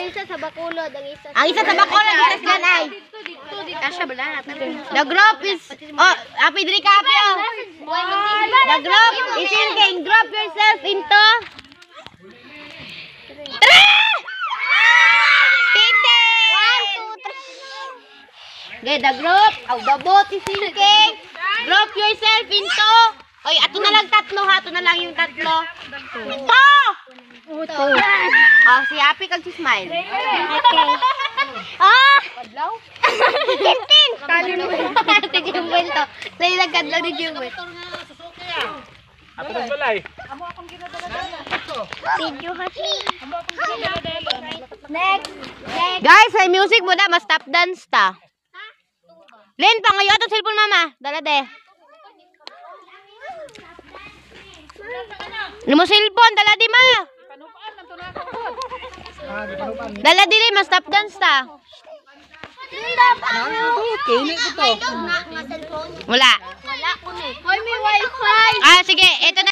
isa sa Bacolod, ang isa sa Bacolod, isa sa Ganay. Asya bala. The group is... Oh, happy diri ka, happy, oh. The group is thinking. Group yourself into... 3! Okay, the group. The boat is sinking. Group yourself into... Oy, ato na lang tatlo ha. Ato na lang yung tatlo. Ito! Oh, si Happy kag si Smile. Okay. Ah! Kadlaw? 15! Si Jumwell to. Sa ilang kadlaw ni Jumwell. Ako ng balay. Video kasi. Next. Guys, may music mo na. Mas tap dance ta. Len, pangayo ato cellphone mama. Dala de. Limo cellphone, dala di ma. Dala dili, mas tap dance ta. Kini ko to. Wala. Wala ko ni. Hoy, may wifi. Ah, sige, ito na.